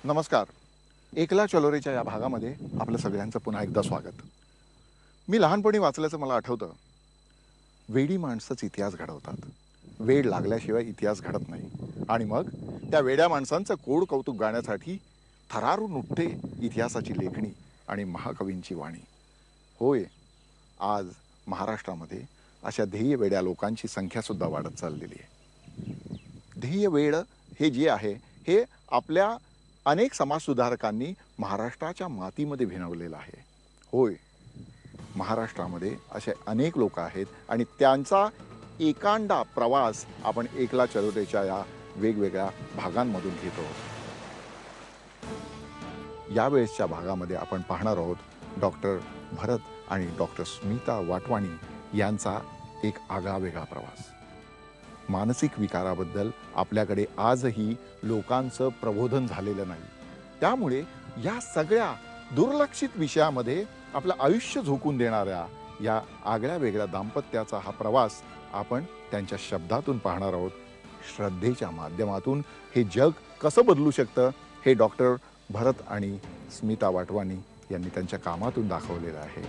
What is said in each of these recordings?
नमस्कार. एकला चलोरेच्या या भागामध्ये आपलं सगळ्यांचं पुन्हा एकदा स्वागत. मी लहानपणी वाचल्याचं मला आठवतं. वेडी माणसंच इतिहास घडवतात. वेड लागल्याशिवाय इतिहास घडत नाही. आणि मग त्या वेड्या माणसांचं कोड कौतुक गाण्यासाठी थरारून उठते इतिहासाची लेखणी आणि महाकवींची वाणी. होय, आज महाराष्ट्रामध्ये अशा ध्येय वेड्या लोकांची संख्या सुद्धा वाढत चाललेली आहे. ध्येय वेड हे जे आहे हे आपल्या अनेक समाजसुधारकांनी महाराष्ट्राच्या मातीमध्ये भिनवलेलं आहे. होय, महाराष्ट्रामध्ये असे अनेक लोक आहेत आणि त्यांचा एकांडा प्रवास आपण एकला चलोरेच्या या वेगवेगळ्या भागांमधून घेतो. यावेळेसच्या भागामध्ये आपण पाहणार आहोत डॉक्टर भरत आणि डॉक्टर स्मिता वाटवाणी यांचा एक आगळावेगळा प्रवास. मानसिक विकाराबद्दल आपल्याकडे आजही लोकांचं प्रबोधन झालेलं नाही. त्यामुळे या सगळ्या दुर्लक्षित विषयामध्ये आपलं आयुष्य झोकून देणाऱ्या या आगळ्या वेगळ्या दाम्पत्याचा हा प्रवास आपण त्यांच्या शब्दातून पाहणार आहोत. श्रद्धेच्या माध्यमातून हे जग कसं बदलू शकतं हे डॉक्टर भरत आणि स्मिता वाटवाणी यांनी त्यांच्या कामातून दाखवलेलं आहे.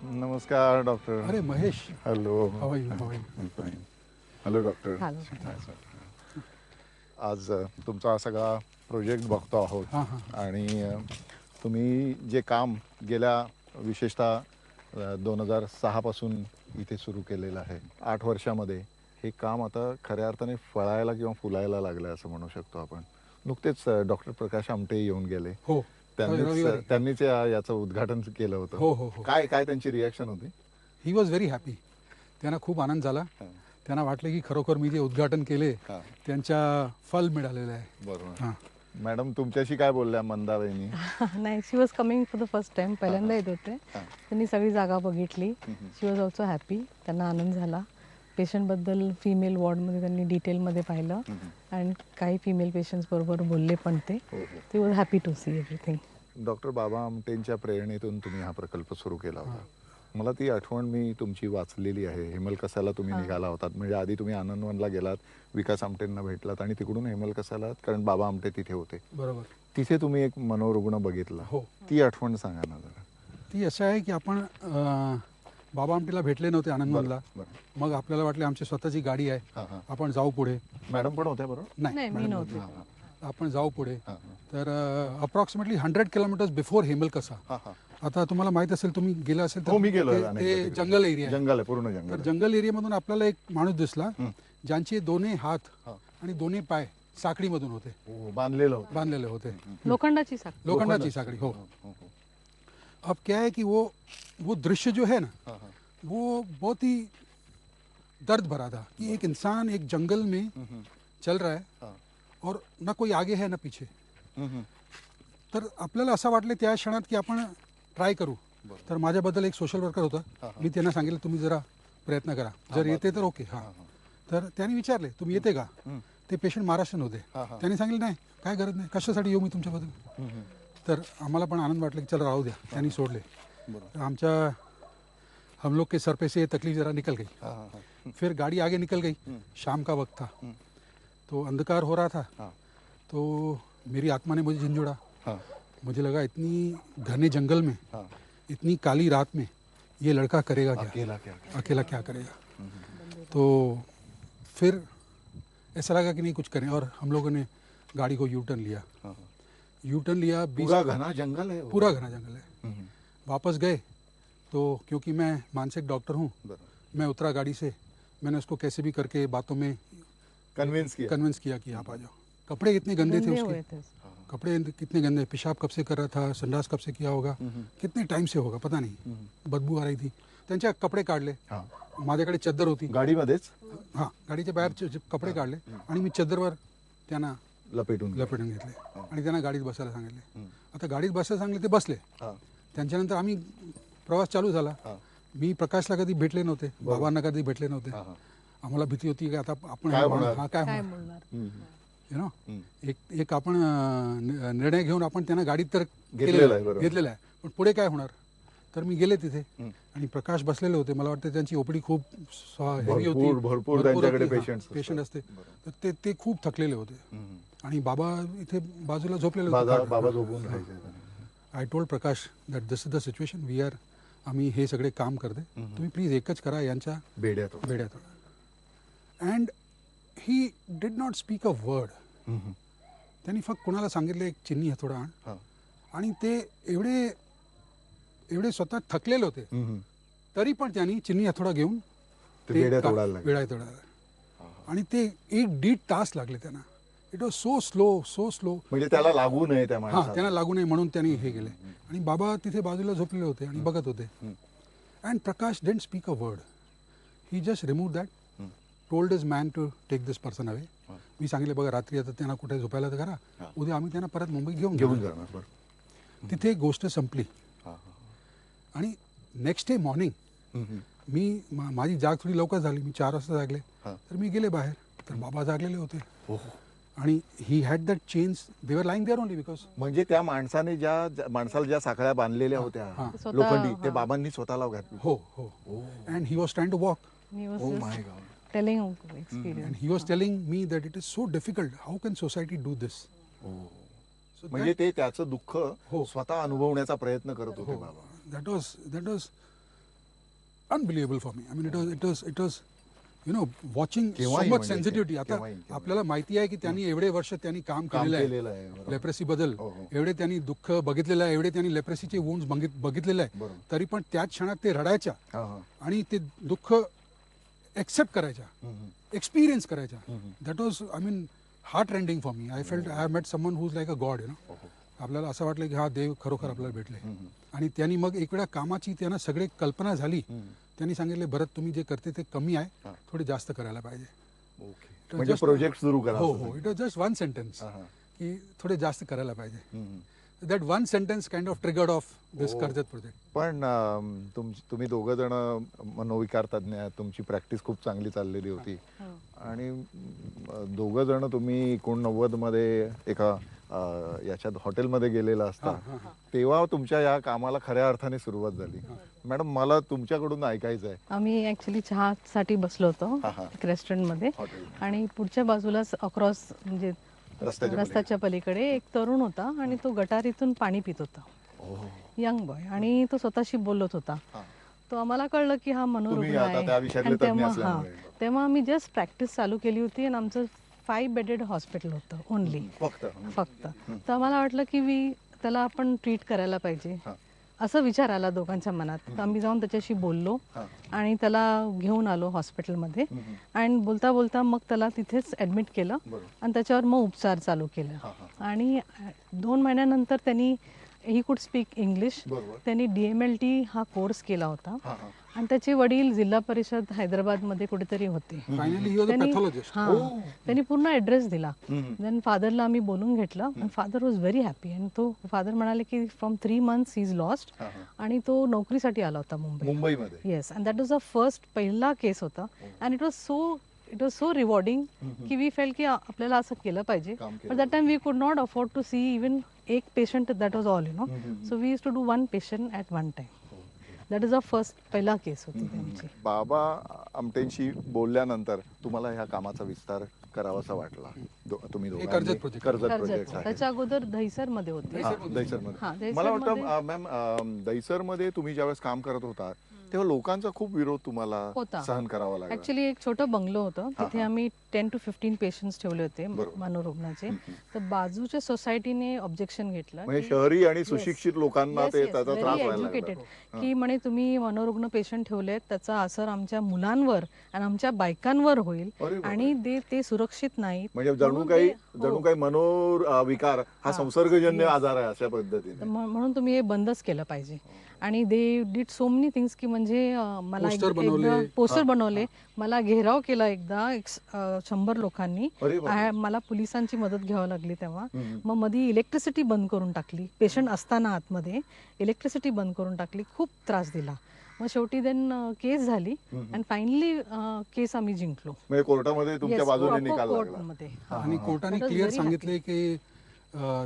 नमस्कार डॉक्टर. अरे महेश, हॅलो. हवाई हॅलो डॉक्टर. आज तुमचा हा सगळा प्रोजेक्ट बघतो आहोत आणि तुम्ही जे काम गेल्या विशेषतः 2006 पासून इथे सुरू केलेलं आहे, 8 वर्षामध्ये हे काम आता खऱ्या अर्थाने फळायला किंवा फुलायला लागलं असं म्हणू शकतो आपण. नुकतेच डॉक्टर प्रकाश आमटे येऊन गेले. हो, त्यांनीच याचं उद्घाटन केलं होतं. हो. काय काय त्यांची रिॲक्शन होती? He was very happy. त्यांना खूप आनंद झाला. त्यांना वाटलं की खरोखर मी जे उद्घाटन केले त्यांच्या फल मिळालेलं आहे. बरोबर. मॅडम तुमच्याशी काय बोलल्या मंदाबाईंनी? नाही, she was coming for the first time. पहिल्यांदा येत होते. त्यांनी सगळी जागा बघितली. She was also happy. त्यांना आनंद झाला. पेशंटबद्दल फिमेल वॉर्डमध्ये त्यांनी डिटेलमध्ये पाहिलं आणि काही फिमेल पेशंट्स बरोबर बोलले पण ते was happy to see everything. Doctor Baba आमटेंच्या प्रेरणेतून तुम्ही हा प्रकल्प सुरू केला होता. मला ती आठवण मी तुमची वाचलेली आहे. हेमलकसाला तुम्ही निघाला होतात. म्हणजे आधी तुम्ही आनंदवनला गेलात, विकास आमटेंना भेटलात आणि तिकडून हेमलकसाला, कारण बाबा आमटे तिथे होते. बरोबर. तिथे तुम्ही एक मनोरुग्ण बघितला. हो. ती आठवण सांगा ना जरा. ती असं आहे की आपण बाबा आमटेला भेटले नव्हते आनंदवनला. मग आपल्याला वाटले आमची स्वतःची गाडी आहे, आपण जाऊ पुढे. मॅडम पण होत्या बरोबर? नाही, मी नव्हते. आपण जाऊ पुढे. तर अप्रॉक्सिमेटली 100 किलोमीटर्स बिफोर हेमलकसा. आता तुम्हाला माहित असेल, तुम्ही गेला असेल हो, मी गेलो. ते जंगल एरिया, जंगल आहे, पूर्ण जंगल. तर जंगल एरियामधून आपल्याला एक माणूस दिसला ज्यांचे दोन्ही हात आणि दोन्ही पाय साखळीमधून होते, बांधलेले होते. लोखंडाची साखळी. हो. अब क्या है कि वो दृश्य जो है ना, वो बहुत ही दर्द भरा था कि एक इंसान एक जंगल में चल रहा है और ना कोई आगे है ना पीछे. तर आपल्याला असं वाटलं त्या क्षणात की आपण ट्राय करू. तर माझ्याबद्दल एक सोशल वर्कर होता. मी त्यांना सांगितलं तुम्ही जरा प्रयत्न करा, जर येते तर ओके. तर त्यांनी विचारले तुम्ही येते का. ते पेशंट महाराष्ट्रीयन होते. त्यांनी सांगितलं नाही, काय गरज नाही, कशासाठी येऊ मी तुमच्याबद्दल. तर आम्हाला पण आनंद वाटलं की चला राहू द्या. त्यांनी सोडले. तर आमच्या हम लोग के सर पे से ये तकलीफ जरा निकल गई. फिर गाड़ी आगे निकल गई. शाम का वक्त था, तो अंधकार हो रहा था. तो मेरी आत्मा ने मुझे झंझोड़ा. मुझे लगा इतनी घने जंगल में, इतनी काली रात में ये लड़का करेगा क्या, अकेला क्या करेगा. तो फिर ऐसा लगा कि नहीं कुछ करें, और हम लोगों ने गाड़ी को यू टर्न लिया. पूरा घना जंगल है. पूरा घना जंगल है. वापस गए तो क्योंकि मैं मानसिक डॉक्टर हूँ, मैं उतरा गाड़ी से. मैंने उसको कैसे भी करके बातों में कन्विंस किया कि आप आ जाओ. कपड़े इतने गंदे थे उसके, कपड़े कितने गंदे, पेशाब कब से कर रहा था, संडास कब से किया होगा, कितने टाइम से होगा पता नहीं, बदबू आ रही थी. त्यांचे कपडे काढले. माझ्याकडे चद्दर होती गाडीमध्येच. गाडीच्या बाहेर कपडे काढले आणि मी चद्दरवर त्यांना लपेटून घेतले आणि त्यांना गाडीत बसायला सांगितले. आता गाडीत बसायला सांगितले ते बसले. त्यांच्यानंतर आम्ही प्रवास चालू झाला. मी प्रकाशला कधी भेटले नव्हते, बाबांना कधी भेटले नव्हते. आम्हाला भीती होती की आता आपण काय होणार. यु नो, एक आपण निर्णय घेऊन आपण त्यांना गाडीत तर घेतलेला आहे, पण पुढे काय होणार. तर मी गेले तिथे आणि प्रकाश बसलेले होते. मला वाटतं त्यांची ओपीडी खूप हेवी होती, भरपूर त्यांच्याकडे पेशंट असते. तर ते खूप थकलेले होते. आणि बाबा इथे बाजूला झोपलेले होते. बाबा झोपून राहायचे. I told Prakash that this is the situation, we are, आम्ही हे सगळे काम करते, तुम्ही प्लीज एकच करा, यांच्या बेड्यात होते. बेड्यात. And he did not speak a word. त्यांनी फक्त कोणाला सांगितलं एक चिन्नी हातोडा आण, हा. आणि ते एवढे स्वतः थकलेले होते, तरी पण त्यांनी चिन्नी हातोडा घेऊन ते बेड्या तोडायला लागले. बेड्या तोडायला. आणि ते 1-1.5 तास लागले त्यांना. It was so slow. म्हणजे त्याला लागू नये त्या हा, माणसाला. त्यांना लागू नये म्हणून त्यांनी हे केले. आणि बाबा तिथे बाजूला झोपलेले होते आणि बघत होते. And Prakash didn't speak a word. He just remove that, told his man to take this person away. मी सांगितले बघा रात्री आता त्यांना कुठे झोपायला तर करा, उद्या आम्ही त्यांना परत मुंबईत घेऊन जाणार. बरं. तिथे गोष्ट संपली. आणि नेक्स्ट डे मॉर्निंग मी माझी जाग थोडी लवकर झाली, मी 4 वाजता जागले, तर मी गेले बाहेर, तर बाबा जागलेले होते. आणि ही हॅड दॅट चेन्स, दे वर लाईंग देअर ओनली बिकॉज. म्हणजे त्या माणसाने माणसाला ज्या साखळ्या बांधलेल्या होत्या लोखंडी, ते बाबांनी स्वतःला घातली. हो. And he was trying to walk. He was Oh just my God. telling experience. And he was telling me that it is so difficult. How can society do this? So म्हणजे ते त्याचं दुःख हो. स्वतः अनुभवण्याचा प्रयत्न करत होते बाबा. that was unbelievable for me. I mean, it was watching so केव्हाही much म्हणजे sensitivity. आता केव्हाही. आपल्याला माहिती आहे की त्यांनी एवढे वर्ष त्यांनी काम केलेलं केलेलं आहे आहे, बरोबर. लेप्रेसी बद्दल, हो. एवढे त्यांनी दुःख बघितलेलं आहे, एवढे त्यांनी लेप्रेसीचे वुंड्स बघितलेले आहे, बरोबर. तरी पण त्याच क्षणात ते रडायच्या आणि ते दुःख एक्सेप्ट करायच्या, एक्सपिरियन्स करायच्या. That was, I mean, heart rending for me. I felt I met someone who is like a God. आपल्याला असं वाटलं की हा देव खरोखर आपल्याला भेटले. आणि त्यांनी मग एक वेळा कामाची त्यांना सगळे कल्पना झाली. त्यांनी सांगितले भरत तुम्ही जे करते ते कमी आहे, थोडे जास्त करायला पाहिजे. म्हणजे प्रोजेक्ट सुरू करा. हो. इट वॉज जस्ट 1 सेंटेन्स की थोडे जास्त करायला पाहिजे. That 1 sentence kind of triggered of this Karjat project. पण तुम्ही दोघं जण मनोविकार तज्ञ आहात, तुमची प्रॅक्टिस खूप चांगली चाललेली होती. आणि दोघं जण तुम्ही 89 मध्ये एका याच्यात हॉटेलमध्ये गेलेला असता, तेव्हा तुमच्या या कामाला खऱ्या अर्थाने सुरुवात झाली. मॅडम, मला तुमच्याकडून ऐकायचं आहे. आम्ही ऍक्च्युली चहासाठी बसलो होतो एक रेस्टॉरंटमध्ये, आणि पुढच्या बाजूलाच अक्रॉस म्हणजे रस्त्याच्या पलीकडे एक तरुण होता आणि तो गटारीतून पाणी पित होता. यंग बॉय, आणि तो स्वतःशी बोलत होता. तो आम्हाला कळलं की हा मनोरुग्ण आहे. आणि तेव्हा आम्ही जस्ट प्रॅक्टिस चालू केली होती आणि आमचं 5 बेडेड हॉस्पिटल होतं ओनली, फक्त. तर आम्हाला वाटलं की त्याला आपण ट्रीट करायला पाहिजे, असं विचार आला दोघांच्या मनात. तर आम्ही जाऊन त्याच्याशी बोललो आणि त्याला घेऊन आलो हॉस्पिटलमध्ये. आणि बोलता बोलता मग त्याला तिथेच ऍडमिट केलं आणि त्याच्यावर मग उपचार चालू केलं. आणि 2 महिन्यानंतर त्यांनी, ही कुड स्पीक इंग्लिश, त्यांनी DMLT हा कोर्स केला होता. आणि त्याचे वडील जिल्हा परिषद हैदराबादमध्ये कुठेतरी होते. त्यांनी पूर्ण ऍड्रेस दिला. देन फादरला आम्ही बोलून घेतलं आणि फादर वॉज व्हेरी हॅपी. आणि तो फादर म्हणाले की from 3 months he is lost, आणि तो नोकरीसाठी आला होता मुंबईमध्ये. Yes, and that was the first, पहिला केस होता. And it was so rewarding की वी फेल की आपल्याला असं केलं पाहिजे. But that time we could not afford to see even एक patient, that was all so we use to do 1 patient at 1 time. That is a first, पहिला case होती त्यांची. बाबा आमटेंशी बोलल्यानंतर तुम्हाला ह्या कामाचा विस्तार करावासा वाटला. तुम्ही दोघांनी कर्जत प्रोजेक्ट आहे. त्याच्या अगोदर दहिसर मध्ये होते. दहिसरमध्ये मला वाटतं मॅम, दहिसरमध्ये तुम्ही ज्यावेळेस काम करत होता तेव्हा लोकांचा खूप विरोध तुम्हाला सहन करावा लागला. ऍक्च्युली एक छोटं बंगलो होतं, तिथे आम्ही 10 to 15 पेशंट्स ठेवले होते मनोरुग्णाचे. तर बाजूच्या सोसायटीने ऑब्जेक्शन घेतलं, म्हणजे शहरी आणि सुशिक्षित लोकांना ते त्याचा त्रास व्हायला एज्युकेटेड, की म्हणे तुम्ही मनोरुग्ण पेशंट ठेवलेत, त्याचा असर आमच्या मुलांवर आणि आमच्या बायकांवर होईल आणि ते सुरक्षित नाहीत. म्हणजे जणू काही मनोविकार हा संसर्गजन्य आजार आहे अशा पद्धतीने. म्हणून तुम्ही हे बंदच केलं पाहिजे. आणि they did so many things की म्हणजे मला एकदा पोस्टर बनवले, मला घेराव केला एकदा 100 लोकांनी. मला पोलिसांची मदत घ्यावी लागली तेव्हा. मग मध्ये इलेक्ट्रिसिटी बंद करून टाकली, पेशंट असताना आतमध्ये इलेक्ट्रिसिटी बंद करून टाकली, खूप त्रास दिला. मग शेवटी देन केस झाली आणि फायनली केस आम्ही जिंकलो. म्हणजे कोर्टामध्ये तुमच्या बाजूने निकाल लागला. आणि कोर्टाने क्लिअर सांगितले की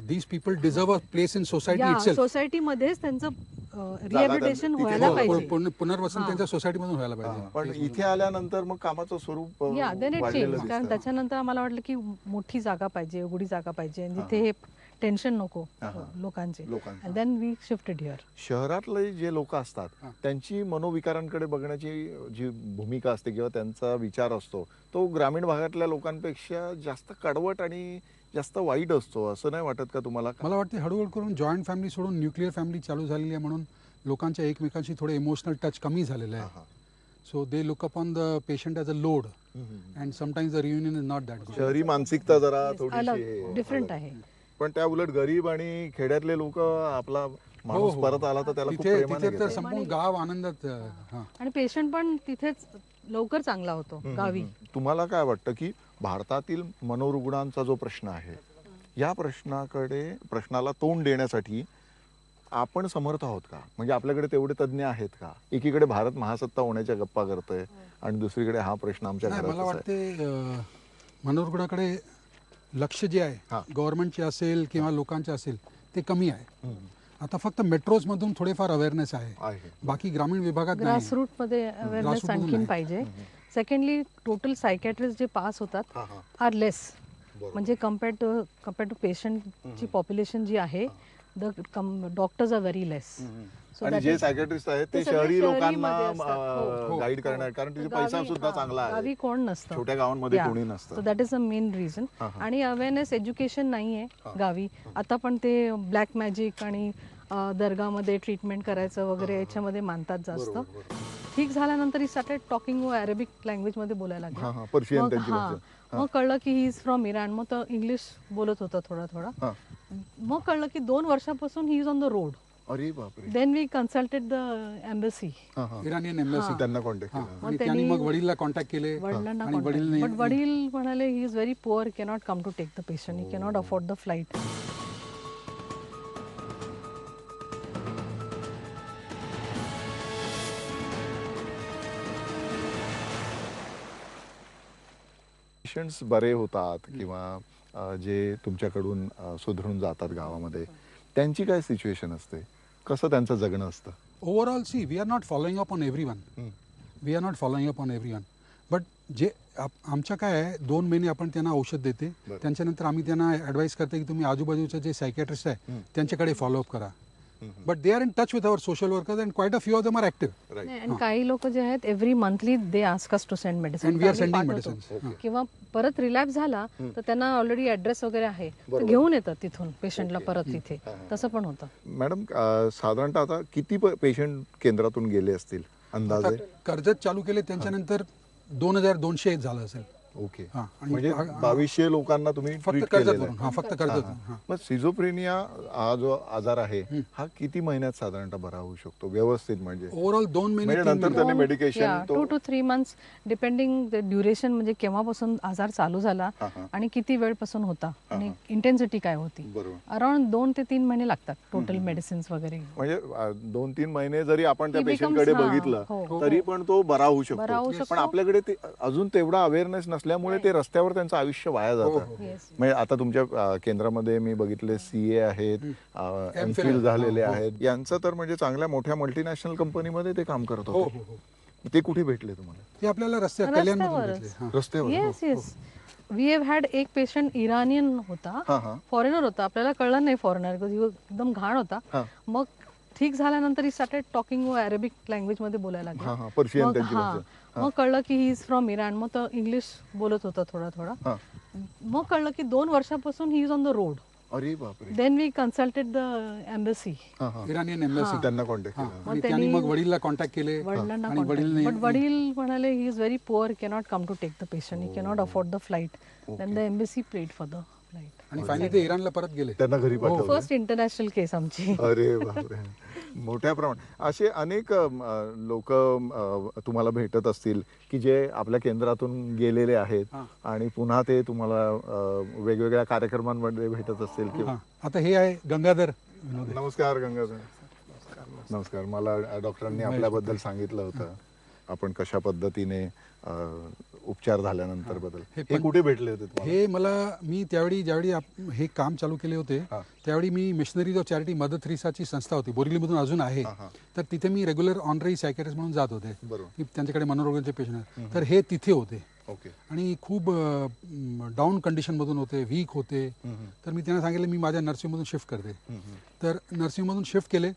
these people deserve a place in society itself. सोसायटीमध्येच त्यांचं रिहॅबिलिटेशन तिथे व्हायला झालं पाहिजे. पुनर्वसन त्यांच्या सोसायटीमधून व्हायला पाहिजे. पण इथे आल्यानंतर मग कामाचं स्वरूप या देन इट वाढलेलं चेंज. कारण दिसतं. त्याच्यानंतर आम्हाला वाटलं की मोठी जागा पाहिजे, उघडी जागा पाहिजे जिथे हे टेन्शन नको लोकांचे. लोकांचं. And then we shifted here. शहरातले जे लोक असतात त्यांची मनोविकारांकडे बघण्याची जी भूमिका असते किंवा त्यांचा विचार असतो तो ग्रामीण भागातल्या लोकांपेक्षा जास्त कडवट आणि जास्त वाईट असतो, असं नाही वाटत का तुम्हाला? मला वाटते हळूहळू करून जॉईंट फॅमिली सोडून न्यूक्लिअर फॅमिली चालू झालेली आहे म्हणून लोकांच्या एकमेकांशी थोडे इमोशनल टच कमी झालेलं आहे. So they look upon the patient as a load and sometimes the reunion is not that good. शहरी मानसिकता जरा थोडीशी अलग डिफरंट आहे. पण त्या उलट गरीब आणि खेड्यातले लोक आपला माणूस परत आला तर त्याला खूप तिथे प्रेमाने तिथे तर घेतात. संपूर्ण गाव आनंदात आणि पेशंट पण तिथेच लवकर चांगला होतो गावी. तुम्हाला काय वाटतं की भारतातील मनोरुग्णांचा जो प्रश्न आहे या प्रश्नाला तोंड देण्यासाठी आपण समर्थ आहोत का? म्हणजे आपल्याकडे तेवढे तज्ज्ञ आहेत का? एकीकडे भारत महासत्ता होण्याच्या गप्पा करतोय आणि दुसरीकडे हा प्रश्न आमच्या नाही, मला घरात वाटते मनोरुग्णाकडे लक्ष जे आहे गव्हर्नमेंटचे असेल किंवा लोकांचे असेल ते कमी आहे. आता फक्त मेट्रोज मधून थोडेफार अवेअरनेस आहे, बाकी ग्रामीण विभागात नाही. ग्रासरूट मध्ये अवेअरनेस Grassroot आणखीन नाही. पाहिजे. सेकंडली टोटल सायकॅट्रिस्ट जे पास होतात आर लेस. म्हणजे कम्पेअर्ड टू पेशंटची पॉप्युलेशन जी आहे द डॉक्टर्स आर व्हेरी लेस. आणि जे सायकॅट्रिस्ट आहेत ते ते सगळे शहरी शहरीमध्ये लोकांना असतात. हो. गाईड करणार, कारण तिथे पैसा सुद्धा चांगला गावी आहे. कोण नसतं, छोट्या गावांमध्ये कोणी नसतं. So that is a main reason. आणि अवेअरनेस एज्युकेशन नाहीये गावी. आता पण ते ब्लॅक मॅजिक आणि दर्गामध्ये ट्रीटमेंट करायचं वगैरे याच्यामध्ये मानतात जास्त. ठीक झाल्यानंतर he started talking Arabic language मध्ये बोलायला लागले. पर्शियन मग त्यांची मग कळलं की ही इज फ्रॉम इराण. मग तो इंग्लिश बोलत होता थोडा थोडा. मग कळलं की 2 वर्षापासून he is on the road. अरे बापरे. Then we consulted the embassy, Iranian embassy. त्यांना कॉन्टॅक्ट केला. आणि त्यांनी मग वडीलला कॉन्टॅक्ट केले वडिलांना आणि वडील बट वडील म्हणाले he is very poor, cannot come to take the patient, he cannot afford the flight. Patients बरे होतात किंवा जे तुमच्याकडून सुधरून जातात गावामध्ये त्यांची काय सिच्युएशन असते, कसं त्यांचं जगणं असतं? Overall see we are not following up on everyone. We are not following up on everyone. But जे आमच्या काय आहे 2 महिने आपण त्यांना औषध देते, त्यांच्यानंतर आम्ही त्यांना ॲडवाईस करते की तुम्ही आजूबाजूचे जे सायकॅट्रिस्ट आहे त्यांच्याकडे फॉलोअप करा. But they are in touch with our social workers and quite a few of them are active. आणि काही लोक जे आहेत every monthly they ask us to send And medicine. we are sending medicines. किंवा परत relapse झाला तर त्यांना ऑलरेडी ऍड्रेस वगैरे आहे तर घेऊन येतात तिथून पेशंटला परत तिथे. तसं पण होतं. मॅडम साधारणतः आता किती पेशंट केंद्रातून गेले असतील अंदाजे? कर्जत चालू केले त्यांच्यानंतर 2200 झालं असेल. ओके. हा, आणि म्हणजे 2200 लोकांना तुम्ही फक्त treat कर्जत केलेलं वरून. आहे. हा फक्त कर्जत. मग सिझोफ्रेनिया हा जो आजार आहे हा किती महिन्यात साधारणतः बरा होऊ शकतो व्यवस्थित? म्हणजे ओव्हरऑल 2 महिने म्हणजे 3 नंतर त्याने medication 2 to 3 months depending the duration, म्हणजे केव्हापासून आजार चालू झाला आणि किती वेळपासून होता आणि इंटेन्सिटी काय होती. बरोबर. अराउंड 2 ते 3 महिने लागतात टोटल मेडिसिन्स वगैरे. म्हणजे 2-3 महिने जरी आपण त्या He पेशंट becomes- कडे हा, बघितलं हो. तरी पण तो बरा होऊ बरा होऊ शकतो. शकतो. पण आपल्याकडे ते अजून तेवढा अवेअरनेस नसल्यामुळे ते रस्त्यावर त्यांचं आयुष्य वाया जातं. Yes. म्हणजे आता तुमच्या केंद्रामध्ये मी बघितले CA आहेत, एमफिल झालेले आहेत, यांचं तर म्हणजे चांगल्या मोठ्या मल्टीनॅशनल कंपनीमध्ये ते काम करत हो होते. हो हो. ते कुठे भेटले तुम्हाला? ते आपल्याला रस्त्यावर कल्याणमधून भेटले. हा. रस्त्यावर? Yes yes. We have had एक पेशंट इराणियन होता, फॉरेनर होता. आपल्याला कळलं नाही फॉरेनर, एकदम घाण होता. मग ठीक झाल्यानंतर he started talking Arabic language मध्ये बोलायला लागले. पर्शियन मग त्यांची भाषा. मग कळलं की ही इज फ्रॉम इराण. मग तो इंग्लिश बोलत होता थोडा थोडा. मग कळलं की 2 वर्षापासून he is on the road. अरे बापरे. Then we consulted the embassy, Iranian embassy. त्यांना कॉन्टॅक्ट हा. केला. आणि त्यांनी मग वडीलला कॉन्टॅक्ट केले वडिलांना आणि वडील बट वडील म्हणाले he is very poor, cannot come to take the patient, he cannot afford the flight. Then the embassy paid for the flight. आणि फायनली ते इराणला परत गेले. त्यांना घरी पाठवलं. फर्स्ट इंटरनॅशनल केस आमची. अरे बापरे. मोठ्या प्रमाणात असे अनेक लोक तुम्हाला भेटत असतील की जे आपल्या केंद्रातून गेलेले आहेत आणि पुन्हा ते तुम्हाला वेगवेगळ्या कार्यक्रमांमध्ये भेटत असतील किंवा. आता हे आहे गंगाधर. नमस्कार गंगाधर. नमस्कार. मला डॉक्टरांनी आपल्याबद्दल सांगितलं होतं आपण कशा पद्धतीने उपचार झाल्यानंतर बदल हे हे कुठे भेटले होते तुम्हाला? हे मला मी त्यावेळी ज्यावेळी हे काम चालू केले होते त्यावेळी मी मिशनरीज ऑफ चॅरिटी मदर थ्रीसाची संस्था होती बोरिवलीमधून अजून आहे, तर तिथे मी रेग्युलर ऑनररी सायकॅट्रिस्ट म्हणून जात होते बरोबर. की त्यांच्याकडे मनोरोगांचे पेशंट आहेत. तर हे तिथे होते ओके. आणि आणि खूप डाऊन कंडिशनमधून होते, वीक होते. तर मी त्यांना सांगितलं मी माझ्या नर्सिंगमधून शिफ्ट करते. तर नर्सिंगमधून शिफ्ट केले.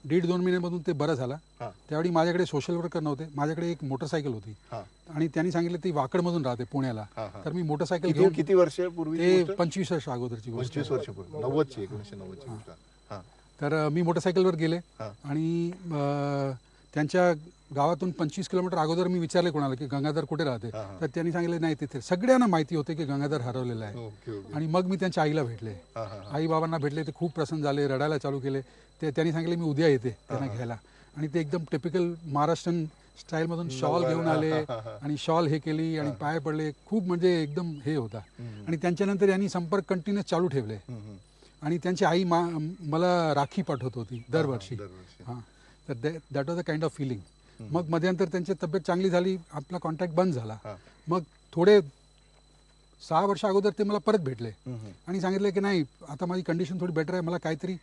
1.5-2 महिन्यामधून ते बरं झाला. त्यावेळी माझ्याकडे सोशल वर्कर नव्हते, माझ्याकडे एक मोटरसायकल होती आणि त्यांनी सांगितलं ती वाकडमधून राहते पुण्याला. तर मी मोटरसायकल घेऊन किती वर्षापूर्वी? ते 25 वर्ष अगोदरची गोष्ट. 25 वर्षापूर्वी 90ची 1990ची गोष्ट. हां. तर मी मोटरसायकलवर गेले आणि त्यांच्या गावातून 25 किलोमीटर अगोदर मी विचारले कोणाला की गंगाधर कुठे राहते, तर त्यांनी सांगितले नाही तिथे. सगळ्यांना माहिती होते की गंगाधर हरवलेला आहे. Okay, okay. आणि मग मी त्यांच्या आईला भेटले. आई बाबांना भेटले, ते खूप प्रसन्न झाले, रडायला चालू केले. त्यांनी सांगितले मी उद्या येते त्यांना घ्यायला. आणि ते एकदम टिपिकल महाराष्ट्रीयन स्टाईलमधून शॉल घेऊन आले आणि शॉल हे केली आणि पाय पडले. खूप म्हणजे एकदम हे होता. आणि त्यांच्यानंतर यांनी संपर्क कंटिन्युअस चालू ठेवले. आणि त्यांची आई मला राखी पाठवत होती दरवर्षी. हां, तर that was a kind of feeling. मग मध्यंतर त्यांची तब्येत चांगली झाली, आपला कॉन्टॅक्ट बंद झाला. मग थोडे 6 वर्ष अगोदर ते मला परत भेटले आणि सांगितले की नाही आता माझी कंडिशन थोडी बेटर आहे, मला काहीतरी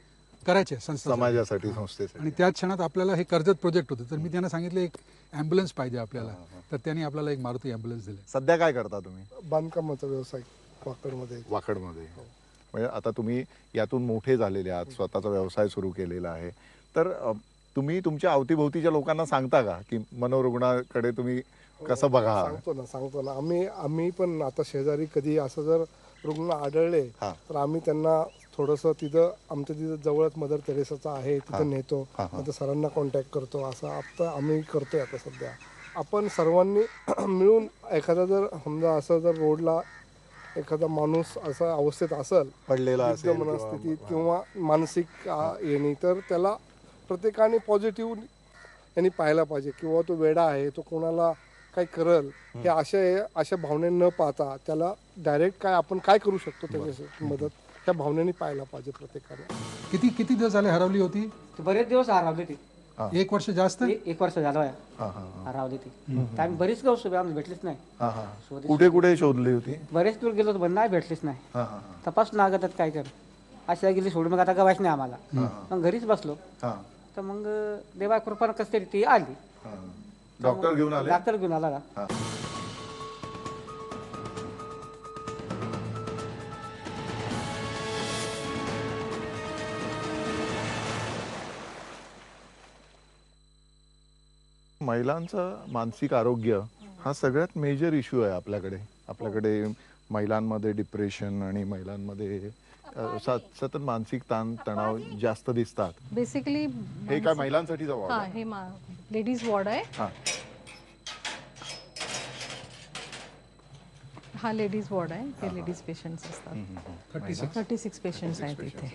करायचे संस्था समाजासाठी, संस्थेसाठी. आणि त्याच क्षणात आपल्याला हे कर्जत प्रोजेक्ट होतं. तर मी त्यांना सांगितलं एक ॲम्ब्युलन्स पाहिजे आपल्याला. तर त्यांनी आपल्याला एक मारुती ॲम्ब्युलन्स दिले. सध्या काय करता तुम्ही? बांधकामाचा व्यवसाय वाकडमध्ये. वाकडमध्ये. म्हणजे आता तुम्ही यातून मोठे झालेले आहात, स्वतःचा व्यवसाय सुरू केलेला आहे. तर तुम्ही तुमच्या अवतीभोवतीच्या लोकांना सांगता का की मनोरुग्णाकडे तुम्ही कसं बघा? सांगतो ना आम्ही पण आता शेजारी कधी असं जर रुग्ण आढळले तर आम्ही त्यांना थोडंसं तिथं आमच्या तिथं जवळच मदर तेरेसाचा आहे तिथं नेतो, आता सरांना कॉन्टॅक्ट करतो. असं आता आम्ही करतोय. आता सध्या आपण सर्वांनी मिळून एखादा जर समजा असं जर रोडला एखादा माणूस असा अवस्थेत असेल, पडलेला असेल मनस्थितीत किंवा मानसिक येणे, तर त्याला प्रत्येकाने पॉझिटिव्ह यांनी पाहायला पाहिजे. किंवा तो वेडा आहे, तो कोणाला काय करल, हे अशा भावने न पाहता त्याला डायरेक्ट काय आपण काय करू शकतो त्याच्यासाठी मदत, त्या भावनेने पाहायला पाहिजे प्रत्येकाने. किती दिवस झाले हरवली होती? बरेच दिवस हरवली ती. 1 वर्ष जास्त. 1 वर्ष झालं हरवली ती. तर आम्ही बरीच गाव शोधली, आम्ही भेटलीच नाही. कुठे कुठे शोधली होती? बरेच दूर गेलो पण नाही भेटलीच नाही. तपासून लागतात काय कर अशा गेली सोडून. मग आता गवायच नाही आम्हाला. मग घरीच बसलो. तर मग देवा कृपानं कसं तरी ती आली. डॉक्टर घेऊन आले? डॉक्टर घेऊन आला का. महिलांचं मानसिक आरोग्य हा सगळ्यात मेजर इश्यू आहे आपल्याकडे महिलांमध्ये डिप्रेशन आणि महिलांमध्ये सतत मानसिक ताण तणाव जास्त दिसतात. बेसिकली हे काय महिलांसाठी जवळ? हा, हे लेडीज वॉर्ड आहे. हा लेडीज वॉर्ड आहे. हे लेडीज पेशंट्स असतात. 36 पेशंट्स आहेत इथे.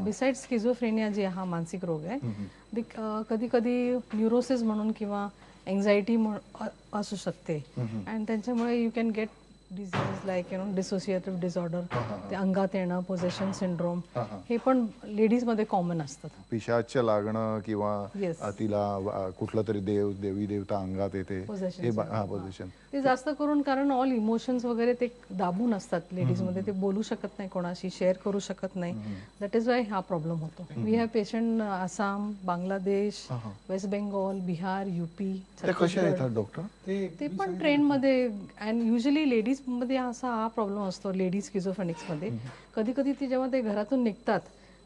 बिसाइड्स स्किझोफ्रेनिया जे हा मानसिक रोग आहे, कधी कधी न्यूरोसिस म्हणून किंवा एन्झायटी असू शकते. आणि त्यांच्यामुळे you can get disease like dissociative disorder, ते अंगात येणं, पोझेशन सिंड्रोम, हे पण लेडीज मध्ये कॉमन असतात. पिशाच्य लागणं किंवा तिला कुठलं तरी देवी देवता अंगात येते, पोझिशन. ते जास्त करून कारण ऑल इमोशन्स वगैरे ते दाबून असतात लेडीज मध्ये. ते बोलू शकत नाही, कोणाशी शेअर करू शकत नाही. दॅट इज वाय हा प्रॉब्लेम होतो. We have patient Assam, Bangladesh, West Bengal, Bihar, UP. कशा येतात डॉक्टर? ते पण ट्रेन मध्ये. अँड युजली लेडीज मध्ये असा हा प्रॉब्लेम असतो लेडीज स्किझोफ्रेनिक्स मध्ये. कधी कधी ते जेव्हा ते घरातून निघतात,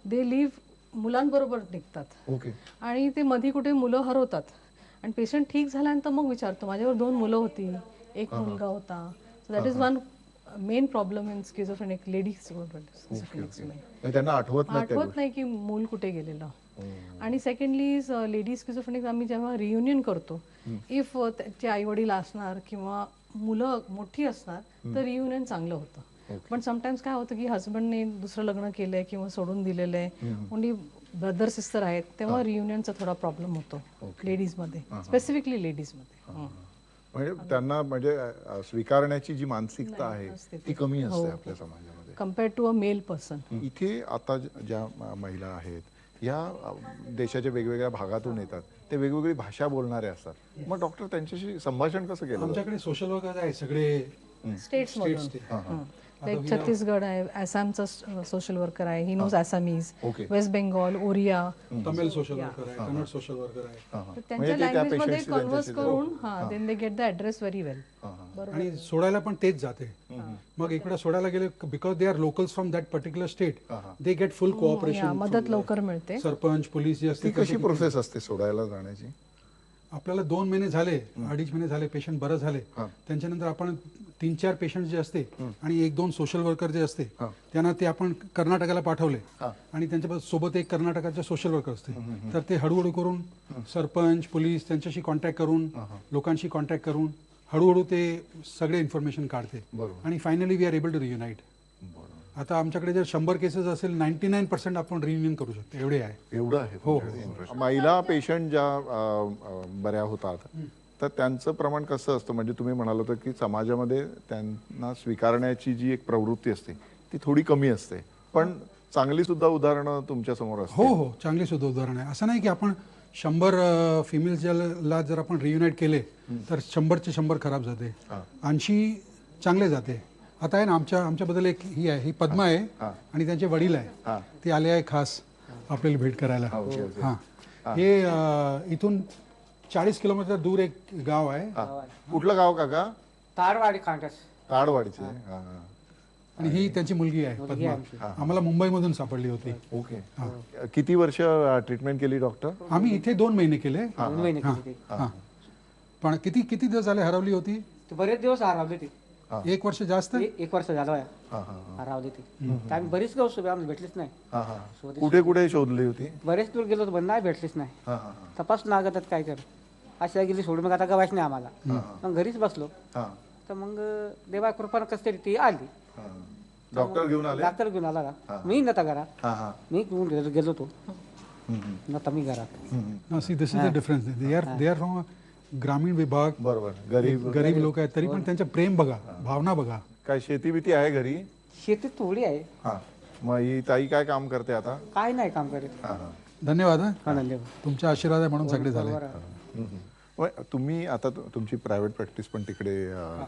दे लिव्ह मुलांबरोबर निघतात आणि ते मध्ये कुठे मुलं हरवतात. आणि पेशंट ठीक झाल्यानंतर मग विचारतो माझ्यावर 2 मुलं होती, 1 मुलगा होता. So that is one main problem in schizophrenic ladies. त्यांना आठवत नाही की मूल कुठे गेलेलं. आणि सेकंडली लेडीज स्किझोफ्रेनिक आम्ही जेव्हा रियुनियन करतो, इफ त्याचे आई वडील असणार किंवा मुलं मोठी असणार तर रियुनियन चांगलं होतं. पण समटाइम्स काय होतं की हस्बंडने दुसरं लग्न केलंय किंवा सोडून दिलेलं आहे, ओन्ली ब्रदर सिस्टर आहेत, तेव्हा रियुनियनचा थोडा प्रॉब्लेम होतो लेडीज मध्ये, स्पेसिफिकली लेडीज मध्ये. म्हणजे त्यांना म्हणजे स्वीकारण्याची जी मानसिकता आहे ती कमी असते आपल्या समाजामध्ये compared to a male person. इथे आता ज्या महिला आहेत या देशाच्या वेगवेगळ्या भागातून येतात, ते वेगवेगळी भाषा बोलणारे असतात. मग डॉक्टर त्यांच्याशी संभाषण कसं केलं जातं? आमच्याकडे सोशल वर्कर आहे सगळे स्टेट्स मधून लाईक छत्तीसगड आहे, आसामचा सोशल वर्कर आहे, he knows Assamese, Okay. West Bengal, Oriya. Tamil social worker आहे, कन्नड सोशल वर्कर आहे. तर म्हणजे त्यांच्या ते त्या लँग्वेज मध्ये patients शी कन्व्हर्स त्यांच्याशी करून हा then they get the address very well. आणि सोडायला पण तेच जाते. मग इकडे सोडायला गेले because they are locals from that particular state, they get full cooperation. मदत लवकर मिळते. सरपंच पोलीस जे ती असते कशी प्रोसेस असते सोडायला जाण्याची? आपल्याला 2 महिने झाले, 2.5 महिने झाले, पेशंट बरं झाले, त्यांच्यानंतर आपण 3-4 पेशंट जे असते आणि 1-2 सोशल वर्कर जे असते त्यांना ते आपण कर्नाटकाला पाठवले आणि त्यांच्या सोबत एक कर्नाटकाचे सोशल वर्कर असते. तर ते हळूहळू करून सरपंच पोलीस त्यांच्याशी कॉन्टॅक्ट करून लोकांशी कॉन्टॅक्ट करून हळूहळू ते सगळे इन्फॉर्मेशन काढते आणि finally we are able to reunite. आता आमच्याकडे जर 100 केसेस असेल 99% आपण रियुनियन करू शकतो, एवढे आहे. एवढं आहे तुमच्याकडे? महिला पेशंट ज्या बऱ्या होतात तर त्यांचं प्रमाण कसं असतं? म्हणजे तुम्ही म्हणाल होतं की समाजामध्ये त्यांना स्वीकारण्याची जी एक प्रवृत्ती असते ती थोडी कमी असते, पण चांगली सुद्धा उदाहरणं तुमच्या समोर असतात. हो, चांगली सुद्धा उदाहरण आहे. असं नाही की आपण 100 फिमेल्सला जर आपण रियुनाइट केले तर 100चे 100 खराब जाते, 80 चांगले जाते. आता आहे ना आमच्याबद्दल एक ही आहे, ही पद्मा आहे आणि त्यांचे वडील आहे, ते आले आहे खास आपल्याला भेट करायला. हे इथून 40 किलोमीटर दूर एक गाव आहे. कुठलं गाव काका? ताडवाडी खांडस. ताडवाडीचे. आणि ही त्यांची मुलगी आहे पद्मा. आम्हाला मुंबईमधून सापडली होती. ओके. किती वर्ष ट्रीटमेंट केली डॉक्टर? आम्ही इथे 2 महिने केले. 2 महिने केली ती. हा. पण किती दिवस झाले हरवली होती? ती बरेच दिवस हरवली ती. 1 वर्ष जास्त. 1 वर्ष झालं हरवली ती. तर आम्ही बरीच गाव शोधली, आम्ही भेटलीच नाही. कुठे कुठे शोधली होती? बरेच दूर गेलो पण नाही भेटलीच नाही. तपास लागतात काय कर, अशा गेली सोडून मग आता गवायच नाही आम्हाला. मग घरीच बसलो तर मग देवा कृपानं कसं तरी ती आली. डॉक्टर घेऊन आले? डॉक्टर घेऊन आला का? मी नव्हता घरात, मी घेऊन गेलो तो नव्हता मी घरात. See this is the difference. They are from ग्रामीण विभाग, बरोबर. गरीब लोक आहेत, तरी पण त्यांचं प्रेम बघा, भावना बघा. काय शेती बिती आहे घरी? शेती थोडी आहे. मग ही ताई काय काम करते आता? काय नाही काम करीत. धन्यवाद. धन्यवाद. तुमच्या आशीर्वाद आहे म्हणून सगळे झाले. तुम्ही आता तुमची प्रायव्हेट प्रॅक्टिस पण तिकडे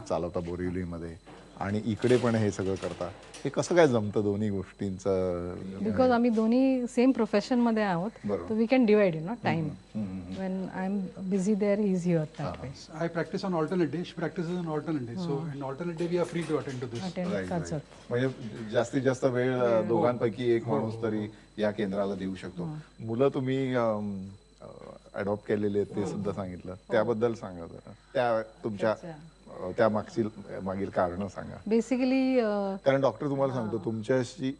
चालवता बोरिवलीमध्ये आणि इकडे पण हे सगळं करता, हे कसं काय जमतं दोन्ही गोष्टींचं? बिकॉज आम्ही दोन्ही सेम प्रोफेशन मध्ये आहोत, तर we can divide time. When I am busy there he is here that way. I practice on alternate day. She practices on alternate day. So in alternate day we are free to attend to this. Attend करतात. म्हणजे जास्तीत जास्त वेळ दोघांपैकी एक माणूस तरी या केंद्राला देऊ शकतो. मुलं तुम्ही अडॉप्ट केलेले आहेत ते सुद्धा सांगितलं, त्याबद्दल सांगा जरा. त्या तुमच्या त्या मागील कारण सांगा. बेसिकली कारण डॉक्टर तुम्हाला सांगतो,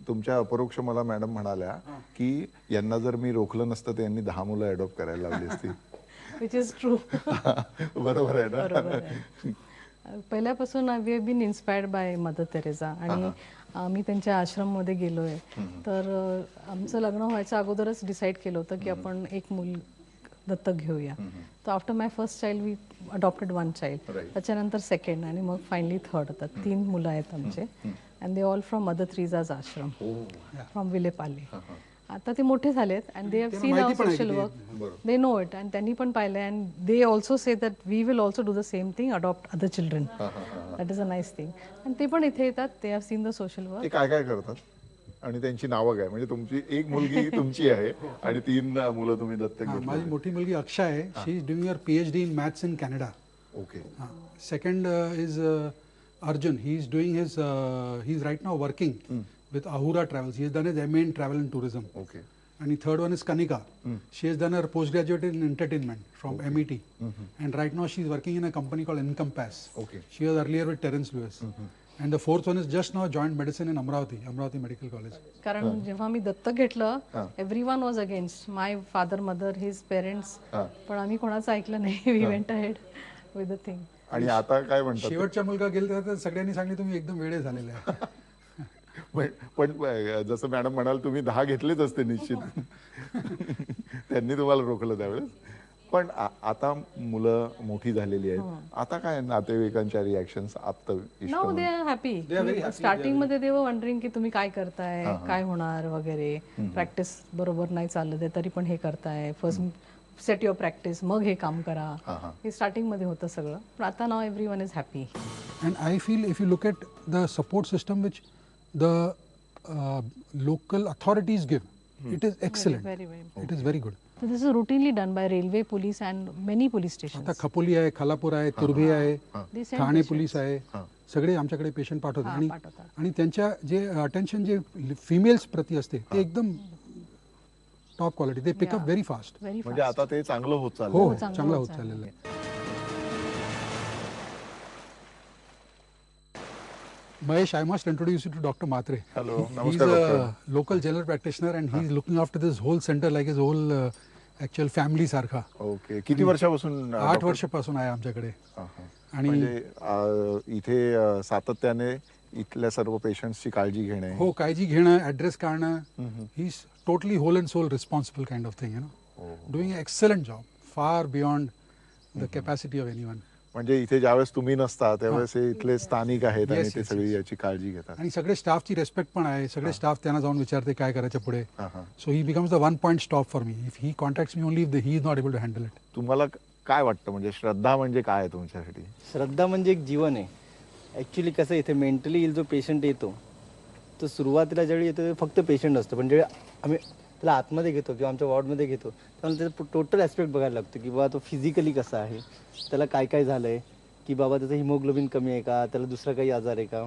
तुमच्या अपरोक्ष मला मॅडम म्हणाल्या की यांना जर मी रोखलं नसतं तर यांनी 10 मुलं अडॉप्ट करायला लावली असती. Which is true. बरोबर आहे ना? बरोबर आहे. पहिल्यापासून we have been inspired by Mother Teresa आणि आम्ही त्यांच्या आश्रममध्ये गेलोय. तर आमचं लग्न व्हायच्या अगोदरच डिसाईड केलं होतं की आपण एक मूल दत्तक घेऊया. तर after my first child we adopted 1 child, त्याच्यानंतर सेकंड आणि मग फायनली थर्ड. आता 3 मुलं आहेत आमचे and they all from mother Teresa's ashram from Vile Parle. आता ते मोठे झालेत and they have seen our social work, they know it and त्यांनी पण पाहिलंय and they also say that we will also do the same thing, adopt other children. That is a nice thing. आणि ते पण इथे येतात, दे have seen the social work. ते काय काय करतात आणि त्यांची नावं काय? म्हणजे तुमची एक मुलगी तुमची आहे आणि 3 मुलं तुम्ही दत्तक घेतली. माझी मोठी मुलगी अक्षा आहे. She is doing your PhD in maths in Canada. Okay. Second is Arjun. He is doing his he is right now working with Ahura Travels. He has done his MA in travel and tourism. Okay. And the third one is Kanika. She has done her postgraduate in entertainment from MET. And right now she is working in a company called Encompass. Okay. She was earlier with Terence Lewis. And the fourth one is just now joined medicine in Amravati Medical College. कारण जेव्हा मी दत्तक घेतलं, everyone was against, my father, mother, his parents. पण आम्ही कोणाचं ऐकलं नाही. We went ahead with the thing. आणि आता काय म्हणतात? शेवटचा मुलगा गेला तर सगळ्यांनी सांगितलं तुम्ही एकदम वेडे झालेले आहे. पण जसं मॅडम म्हणाल तुम्ही 10 घेतलेच असते निश्चित. त्यांनी तुम्हाला रोखलं त्यावेळेस? पण आता मुलं मोठी झालेली आहेत, आता काय नातेवाईकांच्या रिॲक्शन्स आप्त इष्ट नाव दे आर हॅपी. स्टार्टिंग मध्ये ते वंडरिंग की तुम्ही काय करताय, काय होणार वगैरे, प्रॅक्टिस बरोबर नाही चाललं ते तरी पण हे करताय, फर्स्ट सेट युअर प्रॅक्टिस, मग हे काम करा. हे स्टार्टिंग मध्ये होतं सगळं, पण आता now everyone is happy. And I feel if you look at the support system which the local authorities give, it is excellent. Very, very important. It is very good. So this is routinely done by railway, police and many police stations. आता खपोली आहे, खालापूर आहे, तुर्भे आहे, They send Thane patients. Police आहे, सगळे आमच्याकडे patient पाठवतात. आणि पाठवतात. आणि त्यांच्या जे अटेन्शन जे फिमेल्स प्रती असते ते एकदम टॉप क्वालिटी. ते पिकअप व्हेरी फास्ट. Very म्हणजे आता ते चांगलं होत हो चाललं. चांगला होत चाललेलं आहे. Mahesh, I must introduce you to Dr. Matre. Hello, He's namaskar, a doctor. local general practitioner and he's looking after this whole center like his whole actual family सारखा. ओके, किती वर्षापासून 8 वर्षापासून आहे आमच्याकडे. आणि म्हणजे इथे सातत्याने इथल्या सर्व पेशंट्सची काळजी घेणे. हो, काळजी घेणं, ऍड्रेस काढणं. He is totally whole and soul responsible kind of thing, you know. Doing excellent job, far beyond the capacity of anyone. म्हणजे इथे ज्यावेळेस तुम्ही नसता त्यावेळेस हे इथले स्थानिक आहेत आणि Yes, ते yes, सगळी याची काळजी घेतात. आणि सगळे स्टाफची रेस्पेक्ट पण आहे. सगळे स्टाफ त्यांना जाऊन विचारते काय करायचं पुढे. So he becomes the one point stop for me. If he contacts me only if he is not able to handle it. तुम्हाला काय वाटतं, म्हणजे श्रद्धा म्हणजे काय आहे तुमच्यासाठी? श्रद्धा म्हणजे एक जीवन आहे. ॲक्च्युली कसं इथे मेंटली जो पेशंट येतो तो सुरुवातीला ज्यावेळी येतो फक्त पेशंट असतो, पण ज्यावेळी आम्ही त्याला आतमध्ये घेतो किंवा आमच्या वॉर्डमध्ये घेतो त्यामुळे त्याचा टोटल ॲस्पेक्ट बघायला लागतो की बाबा तो फिजिकली कसा आहे, त्याला काय काय झालं आहे, की बाबा त्याचं हिमोग्लोबिन कमी आहे का, त्याला दुसरा काही आजार आहे का.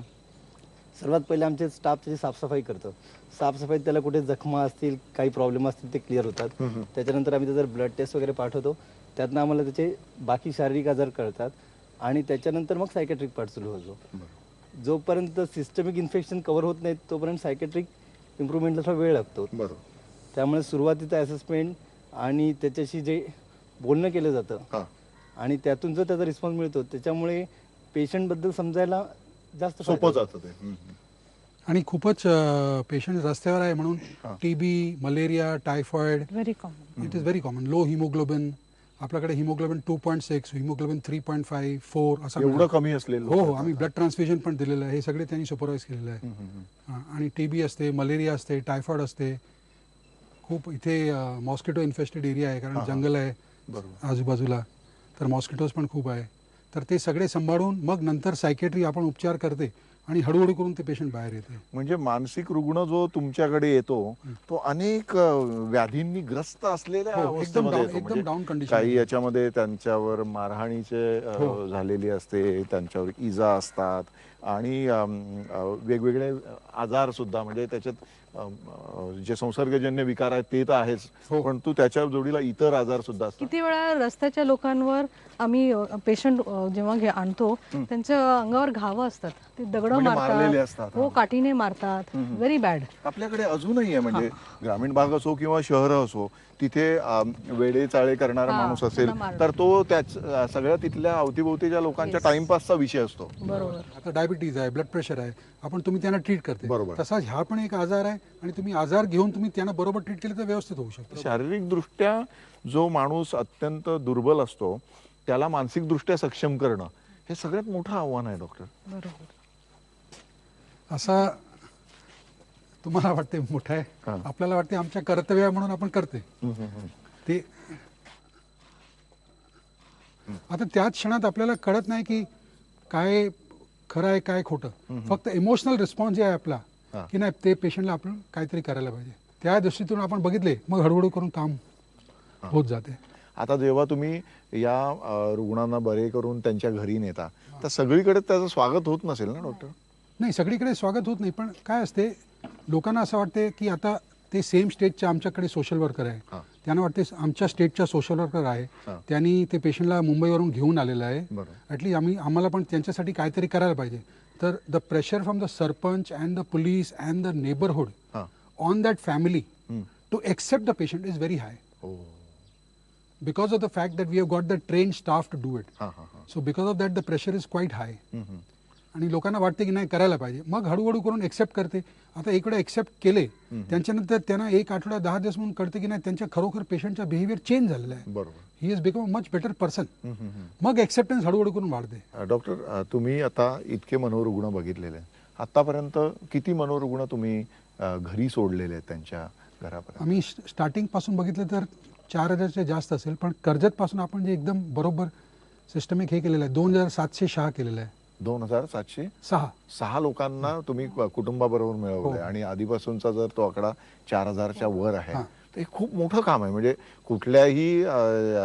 सर्वात पहिले आमचे स्टाफ त्याची साफसफाई करतो. साफसफाईत त्याला कुठे जखमा असतील, काही प्रॉब्लेम असतील ते क्लिअर होतात. त्याच्यानंतर आम्ही त्याचा ब्लड टेस्ट वगैरे पाठवतो. त्यातनं आम्हाला त्याचे बाकी शारीरिक आजार कळतात आणि त्याच्यानंतर मग सायकॅट्रिक पार्ट सुरू होतो. जोपर्यंत सिस्टमिक इन्फेक्शन कव्हर होत नाहीत तोपर्यंत सायकॅट्रिक इम्प्रूव्हमेंटला थोडा वेळ लागतो. बरोबर. त्यामुळे सुरुवातीचं असेसमेंट आणि त्याच्याशी जे बोलणं केलं जातं आणि त्यातून जो त्याचा रिस्पॉन्स मिळतो त्याच्यामुळे पेशंटबद्दल समजायला जास्त सोपं जातं ते. आणि खूपच पेशंट रस्त्यावर आहे म्हणून TB, malaria, typhoid, very common. It is very common. Low haemoglobin, आपल्याकडे हिमोग्लोबिन 2.6, हिमोग्लोबिन 3.5, 4 असं एवढं कमी असलेलं. हो, आम्ही ब्लड ट्रान्सफ्युजन पण दिलेलं आहे. हे सगळे त्यांनी सुपरवाइज केलेलं आहे. आणि टीबी असते, मलेरिया असते, टायफॉइड असते. खूप इथे मॉस्किटो इन्फेस्टेड एरिया आहे कारण जंगल आहे आजूबाजूला, तर मॉस्किटोज पण खूप आहे. तर ते सगळे सांभाळून मग नंतर सायकॅट्री आपण उपचार करते आणि हळूहळू करून ते पेशंट बाहेर येते. म्हणजे मानसिक रुग्ण जो तुमच्याकडे येतो तो अनेक व्याधींनी ग्रस्त असलेल्या अवस्थेमध्ये येतो. एकदम डाऊन म्हणजे कंडिशन. काही याच्यामध्ये त्यांच्यावर मारहाणीचे झालेली असते, त्यांच्यावर इजा असतात आणि वेगवेगळे आजार सुद्धा, म्हणजे त्याच्यात जे संसर्गजन्य विकार आहेत ते तर आहेच, परंतु त्याच्या जोडीला इतर आजार सुद्धा असतात. किती वेळा रस्त्याच्या लोकांवर आम्ही पेशंट जेव्हा आणतो त्यांच्या अंगावर घावं असतात, ते दगड मारलेले मारतात. असतात. हो, काठीने मारतात. Very bad. आपल्याकडे अजूनही आहे, म्हणजे ग्रामीण भाग असो किंवा शहर असो, तिथे वेडे चाळे करणारा माणूस असेल तर तो त्याच सगळ्या तिथल्या अवतीभोवतीच्या लोकांच्या टाइमपासचा विषय असतो. बरोबर. आता डायबिटीज आहे, ब्लड प्रेशर आहे, आपण तुम्ही त्यांना ट्रीट करते. बरोबर. तसाच हा पण एक आजार आहे आणि तुम्ही आजार घेऊन तुम्ही त्यांना बरोबर ट्रीट केलं तर व्यवस्थित होऊ शकतं. शारीरिक दृष्ट्या जो माणूस अत्यंत दुर्बल असतो त्याला मानसिक दृष्ट्या सक्षम करणं हे सगळ्यात मोठं आव्हान आहे डॉक्टर. बरोबर. असा तुम्हाला वाटते मोठं आहे, आपल्याला वाटते आमच्या कर्तव्य आहे म्हणून आपण करते ते. आता त्याच क्षणात आपल्याला कळत नाही की काय खरं आहे काय खोटं. फक्त इमोशनल रिस्पॉन्स जे आहे आपला की नाही ते पेशंटला आपण काहीतरी करायला पाहिजे, त्या दृष्टीतून आपण बघितले मग हळूहळू करून काम होत जाते. आता जेव्हा तुम्ही या रुग्णांना बरे करून त्यांच्या घरी नेता तर सगळीकडे त्याचं स्वागत होत नसेल ना डॉक्टर? नाही, सगळीकडे स्वागत होत नाही, पण काय असते लोकांना असं वाटते की आता ते सेम स्टेटच्या आमच्याकडे सोशल वर्कर आहे, त्यांना वाटते आमच्या स्टेटच्या सोशल वर्कर आहे, त्यांनी ते पेशंटला मुंबईवरून घेऊन आलेलं आहे, ॲटलीस्ट आम्हाला पण त्यांच्यासाठी काहीतरी करायला पाहिजे. तर the pressure from the sarpanch and the police and the neighbourhood on that family to accept the patient is very high. Because of the fact that we have got the trained staff to do it. So because of that the pressure is quite high. आणि लोकांना वाटते की नाही करायला पाहिजे, मग हळूहळू करून एक्सेप्ट करते. आता इकडे एक्सेप्ट केले त्यांच्यानंतर त्यांना 1 आठवडा 10 दिवस म्हणून कळते की नाही त्यांच्या खरोखर पेशंटचा बिहेवियर चेंज झालेला आहे. He is become a much better person. मग एक्सेप्टन्स हळूहळू करून वाढते. डॉक्टर, तुम्ही आता इतके मनोरुग्ण बघितलेले आहेत. आतापर्यंत किती मनोरुग्ण तुम्ही घरी सोडलेले आहेत त्यांच्या घरापर्यंत? आम्ही स्टार्टिंग पासून बघितलं तर 4,000च्या जास्त असेल, पण कर्जत पासून आपण जे एकदम बरोबर सिस्टमिक हे केलेलं आहे 2,706 केलेलं आहे. 2,706 6 लोकांना तुम्ही कुटुंबाबरोबर मिळवलंय आणि आधीपासूनचा जर तो आकडा 4,000च्या वर आहे तर हे खूप मोठं काम आहे. म्हणजे कुठल्याही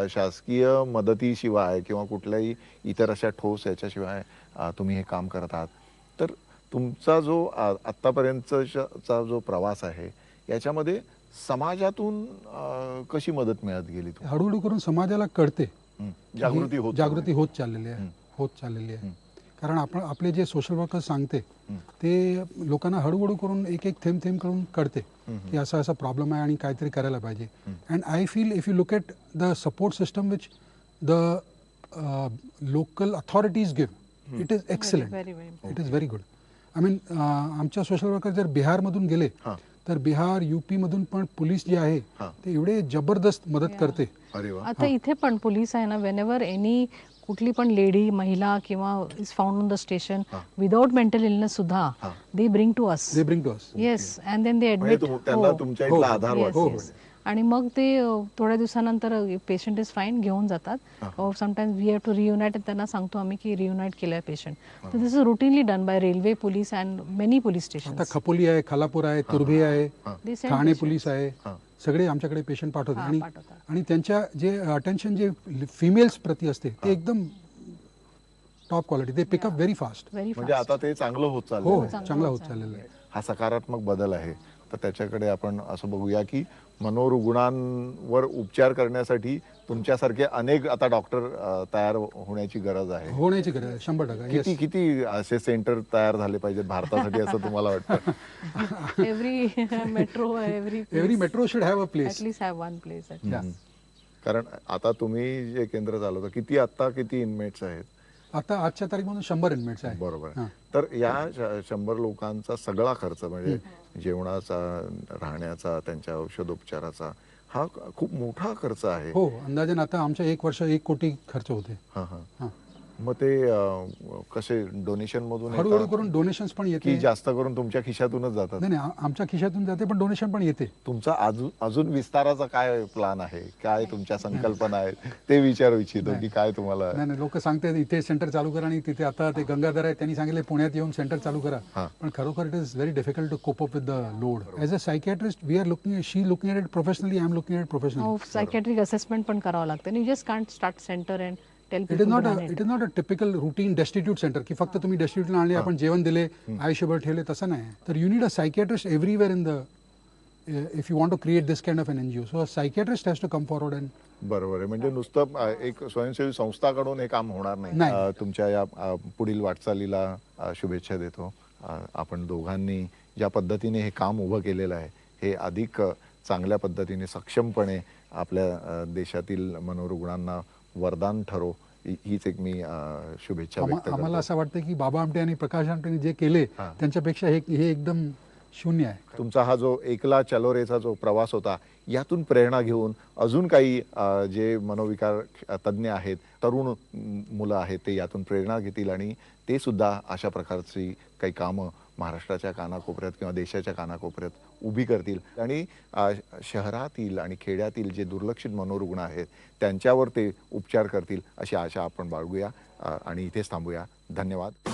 शासकीय मदतीशिवाय किंवा कुठल्याही इतर अशा ठोस याच्याशिवाय तुम्ही हे काम करत आहात. तर तुमचा जो आतापर्यंतचा जो प्रवास आहे याच्यामध्ये समाजातून कशी मदत मिळत गेली तुम्हाला? हळूहळू करून समाजाला कळते, जागृती होत चाललेली आहे. कारण आपण आपले जे सोशल वर्कर सांगते ते लोकांना हळूहळू करून एक एक थेंब थेंब करून कळते की असा असा प्रॉब्लेम आहे आणि काहीतरी करायला पाहिजे. And I feel if you look at the support system which the local authorities give, it is excellent. It is very good. I mean आमच्या सोशल वर्कर जर बिहारमधून गेले तर बिहार UP मधून पण पोलीस जे आहे ते एवढे जबरदस्त मदत करते. आता इथे पण पोलीस आहे ना, वेनेवर एनी कुठली पण लेडी महिला किंवा is found on the station without mental illness सुद्धा they bring to us. Yes, and then they admit. त्यांना तुमच्या इथला आधार वाटतो. आणि मग ते थोड्या दिवसानंतर पेशंट इज फाईन घेऊन जातात. Sometimes we have to reunite. त्यांना सांगतो आम्ही की रियुनाइट केलंय पेशंट. तर this is routinely done by railway police and many police station. आता खपोली आहे, खालापूर आहे, तुर्भे आहे, ठाणे पोलीस आहे, सगळे आमच्याकडे पेशंट पाठवतात. आणि त्यांच्या जे अटेन्शन जे फिमेल्स प्रती असते ते एकदम top quality. They pick up very fast. म्हणजे आता ते चांगलं होत चाललं. हो, चांगला होत चाललेलं आहे. हा सकारात्मक बदल आहे. तर त्याच्याकडे आपण असं बघूया की मनोरुग्णांवर उपचार करण्यासाठी तुमच्यासारखे अनेक आता डॉक्टर तयार होण्याची गरज आहे. 100%. किती असे सेंटर तयार झाले पाहिजेत भारतासाठी असं तुम्हाला वाटतं? Every metro should have a place. At least have one place. कारण आता तुम्ही जे केंद्र चालवता किती इनमेट्स आहेत? आता आजच्या तारीखमधून 100 इनमेट्स आहे. बरोबर. तर या 100 लोकांचा सगळा खर्च म्हणजे जेवणाचा, राहण्याचा, त्यांच्या औषधोपचाराचा हा खूप मोठा खर्च आहे. हो, अंदाजे आता आमच्या 1 वर्ष 1 कोटी खर्च होते. मग ते कसे डोनेशन मधून हळूहळू करून डोनेशन्स पण येते की जास्त करून तुमच्या खिशातूनच जातात? नाही, आमच्या खिशातून जाते पण डोनेशन पण येते. तुमचा अजून विस्ताराचा काय प्लॅन आहे? काय तुमच्या संकल्पना आहेत ते विचारू इच्छितो की काय तुम्हाला? नाही, लोक सांगतात इथे सेंटर चालू करा आणि तिथे आता ते गंगाधर आहे त्यांनी सांगितले पुण्यात येऊन सेंटर चालू करा. पण खरोखर it is very difficult to cope up with the load. As a psychiatrist we are looking, she looking at it professionally, I am looking at professionally. Psychiatric assessment पण करावं लागतं. You just can't start centre and it is not a typical routine destitute centre की फक्त तुम्ही डेस्टिट्यूटला आणले, आपण जेवण दिले, आयुष्यभर ठेवले, तसं नाही. तर you need a psychiatrist everywhere in the if you want to create this kind of an NGO. So a psychiatrist has to come forward. And बरोबर आहे. म्हणजे नुसतं एक स्वयंसेवी संस्थाकडून हे काम होणार नाही. तुमच्या या पुढील वाटचालीला शुभेच्छा देतो. आपण दोघांनी ज्या पद्धतीने हे काम उभं केलेलं आहे हे अधिक चांगल्या पद्धतीने सक्षमपणे आपल्या देशातील मनोरुग्णांना वरदान ठरो हीच एक मी शुभेच्छा व्यक्त करतो. आम्हाला असं वाटतं की बाबा आमटे आणि प्रकाश आमटेने जे केले त्यांच्यापेक्षा हे एकदम शून्य आहे. तुमचा हा जो एकला चलो रेचा जो प्रवास होता यातून प्रेरणा घेऊन अजून काही जे मनोविकार तज्ज्ञ आहेत, तरुण मुलं आहेत ते यातून प्रेरणा घेतील आणि ते सुद्धा अशा प्रकारची काही कामं महाराष्ट्राच्या कानाकोपऱ्यात किंवा देशाच्या कानाकोपऱ्यात उभी करतील आणि शहरातील आणि खेड्यातील जे दुर्लक्षित मनोरुग्ण आहेत त्यांच्यावर ते उपचार करतील अशी आशा आपण बाळगूया आणि इथेच थांबूया. धन्यवाद.